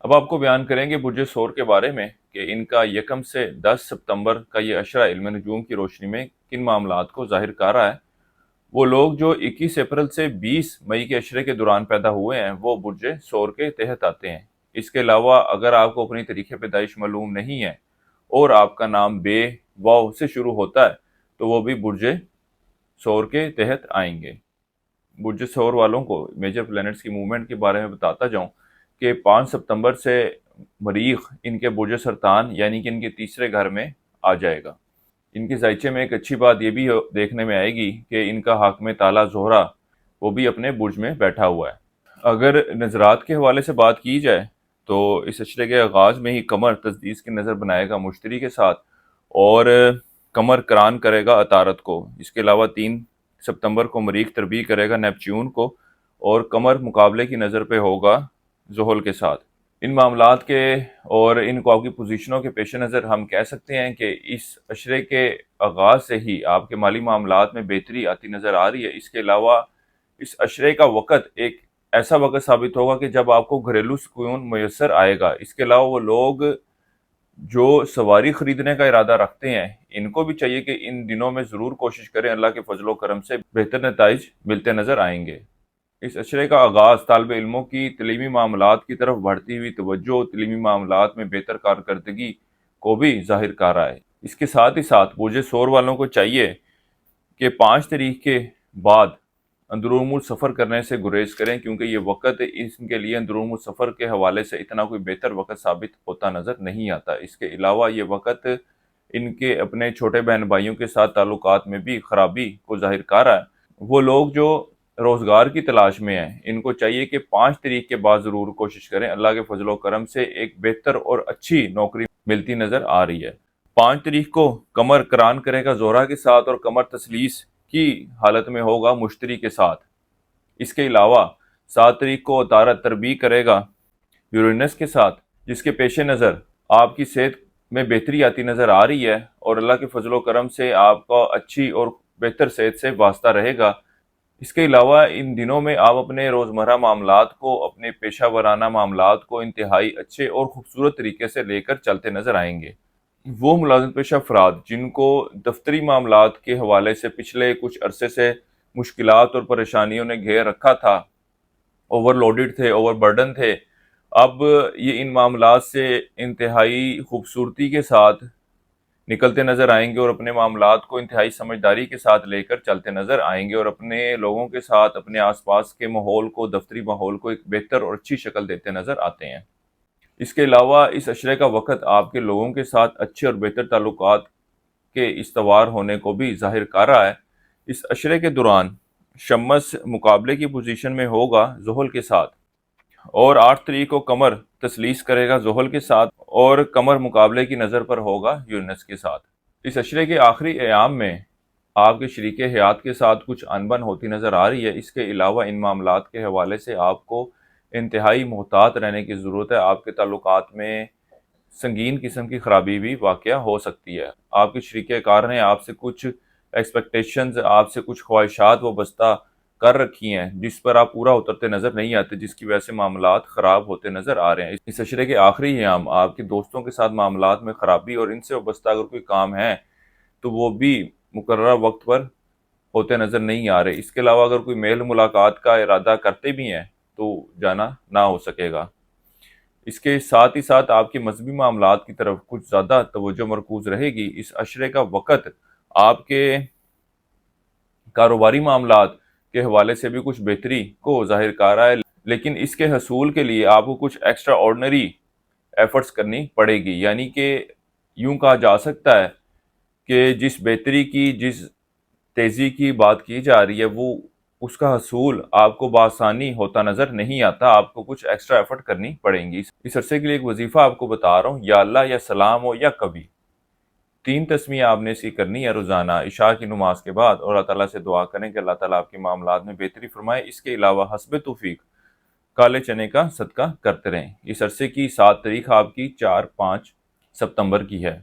اب آپ کو بیان کریں گے برج ثور کے بارے میں کہ ان کا 1 سے 10 ستمبر کا یہ اشرہ علم نجوم کی روشنی میں کن معاملات کو ظاہر کر رہا ہے۔ وہ لوگ جو 21 اپریل سے 20 مئی کے اشرے کے دوران پیدا ہوئے ہیں وہ برج ثور کے تحت آتے ہیں۔ اس کے علاوہ اگر آپ کو اپنی تاریخ پیدائش معلوم نہیں ہے اور آپ کا نام بے واو سے شروع ہوتا ہے تو وہ بھی برج ثور کے تحت آئیں گے۔ برج ثور والوں کو میجر پلینٹس کی موومنٹ کے بارے میں بتاتا جاؤں کہ 5 ستمبر سے مریخ ان کے برج سرطان یعنی کہ ان کے تیسرے گھر میں آ جائے گا۔ ان کے ذائچے میں ایک اچھی بات یہ بھی دیکھنے میں آئے گی کہ ان کا حاکم تالا زہرہ وہ بھی اپنے برج میں بیٹھا ہوا ہے۔ اگر نظرات کے حوالے سے بات کی جائے تو اس اشرے کے آغاز میں ہی قمر تسدیس کی نظر بنائے گا مشتری کے ساتھ اور قمر کران کرے گا عطارد کو۔ اس کے علاوہ 3 ستمبر کو مریخ تربیع کرے گا نیپچیون کو اور قمر مقابلے کی نظر پہ ہوگا زحل کے ساتھ۔ ان معاملات کے اور ان کو آپ کی پوزیشنوں کے پیش نظر ہم کہہ سکتے ہیں کہ اس اشرے کے آغاز سے ہی آپ کے مالی معاملات میں بہتری آتی نظر آ رہی ہے۔ اس کے علاوہ اس اشرے کا وقت ایک ایسا وقت ثابت ہوگا کہ جب آپ کو گھریلو سکون میسر آئے گا۔ اس کے علاوہ وہ لوگ جو سواری خریدنے کا ارادہ رکھتے ہیں ان کو بھی چاہیے کہ ان دنوں میں ضرور کوشش کریں، اللہ کے فضل و کرم سے بہتر نتائج ملتے نظر آئیں گے۔ اس اشرے کا آغاز طالب علموں کی تعلیمی معاملات کی طرف بڑھتی ہوئی توجہ تعلیمی معاملات میں بہتر کارکردگی کو بھی ظاہر کر رہا ہے۔ اس کے ساتھ ہی ساتھ برج ثور والوں کو چاہیے کہ 5 تاریخ کے بعد اندرون ملک سفر کرنے سے گریز کریں، کیونکہ یہ وقت ان کے لیے اندرون ملک سفر کے حوالے سے اتنا کوئی بہتر وقت ثابت ہوتا نظر نہیں آتا۔ اس کے علاوہ یہ وقت ان کے اپنے چھوٹے بہن بھائیوں کے ساتھ تعلقات میں بھی خرابی کو ظاہر کر رہا ہے۔ وہ لوگ جو روزگار کی تلاش میں ہیں ان کو چاہیے کہ 5 تاریخ کے بعد ضرور کوشش کریں، اللہ کے فضل و کرم سے ایک بہتر اور اچھی نوکری ملتی نظر آ رہی ہے۔ 5 تاریخ کو قمر کران کرے گا زہرہ کے ساتھ اور قمر تسلیس کی حالت میں ہوگا مشتری کے ساتھ۔ اس کے علاوہ 7 تاریخ کو عطارد تربیع کرے گا یورینس کے ساتھ، جس کے پیش نظر آپ کی صحت میں بہتری آتی نظر آ رہی ہے اور اللہ کے فضل و کرم سے آپ کا اچھی اور بہتر صحت سے واسطہ رہے گا۔ اس کے علاوہ ان دنوں میں آپ اپنے روزمرہ معاملات کو، اپنے پیشہ ورانہ معاملات کو انتہائی اچھے اور خوبصورت طریقے سے لے کر چلتے نظر آئیں گے۔ وہ ملازم پیشہ افراد جن کو دفتری معاملات کے حوالے سے پچھلے کچھ عرصے سے مشکلات اور پریشانیوں نے گھیر رکھا تھا، اوور لوڈڈ تھے، اوور برڈن تھے، اب یہ ان معاملات سے انتہائی خوبصورتی کے ساتھ نکلتے نظر آئیں گے اور اپنے معاملات کو انتہائی سمجھداری کے ساتھ لے کر چلتے نظر آئیں گے اور اپنے لوگوں کے ساتھ اپنے آس پاس کے ماحول کو، دفتری ماحول کو ایک بہتر اور اچھی شکل دیتے نظر آتے ہیں۔ اس کے علاوہ اس اشرے کا وقت آپ کے لوگوں کے ساتھ اچھے اور بہتر تعلقات کے استوار ہونے کو بھی ظاہر کر رہا ہے۔ اس اشرے کے دوران شمس مقابلے کی پوزیشن میں ہوگا زحل کے ساتھ اور 8 تاریخ کو قمر تسلیس کرے گا زحل کے ساتھ اور قمر مقابلے کی نظر پر ہوگا یورینس کے ساتھ۔ اس اشرے کے آخری ایام میں آپ کے شریک حیات کے ساتھ کچھ انبن ہوتی نظر آ رہی ہے۔ اس کے علاوہ ان معاملات کے حوالے سے آپ کو انتہائی محتاط رہنے کی ضرورت ہے۔ آپ کے تعلقات میں سنگین قسم کی خرابی بھی واقع ہو سکتی ہے۔ آپ کے شریک کار نے آپ سے کچھ ایکسپیکٹیشنز، آپ سے کچھ خواہشات وابستہ کر رکھی ہیں جس پر آپ پورا اترتے نظر نہیں آتے، جس کی وجہ سے معاملات خراب ہوتے نظر آ رہے ہیں۔ اس اشرے کے آخری ایام آپ کے دوستوں کے ساتھ معاملات میں خرابی اور ان سے وابستہ اگر کوئی کام ہے تو وہ بھی مقررہ وقت پر ہوتے نظر نہیں آ رہے۔ اس کے علاوہ اگر کوئی میل ملاقات کا ارادہ کرتے بھی ہیں تو جانا نہ ہو سکے گا۔ اس کے ساتھ ہی ساتھ آپ کے مذہبی معاملات کی طرف کچھ زیادہ توجہ مرکوز رہے گی۔ اس اشرے کا وقت آپ کے کاروباری معاملات کے حوالے سے بھی کچھ بہتری کو ظاہر کر رہا ہے، لیکن اس کے حصول کے لیے آپ کو کچھ ایکسٹرا آرڈنری ایفرٹس کرنی پڑے گی۔ یعنی کہ یوں کہا جا سکتا ہے کہ جس بہتری کی، جس تیزی کی بات کی جا رہی ہے وہ اس کا حصول آپ کو بآسانی ہوتا نظر نہیں آتا، آپ کو کچھ ایکسٹرا ایفرٹ کرنی پڑیں گی۔ اس عرصے کے لیے ایک وظیفہ آپ کو بتا رہا ہوں، یا اللہ، یا سلام ہو، یا کبھی 3 تسمیہ آپ نے اسی کرنی ہے روزانہ عشاء کی نماز کے بعد، اور اللہ تعالیٰ سے دعا کریں کہ اللہ تعالیٰ آپ کے معاملات میں بہتری فرمائے۔ اس کے علاوہ حسب توفیق کالے چنے کا صدقہ کرتے رہیں۔ اس عرصے کی 7 تاریخ آپ کی 4-5 ستمبر کی ہے۔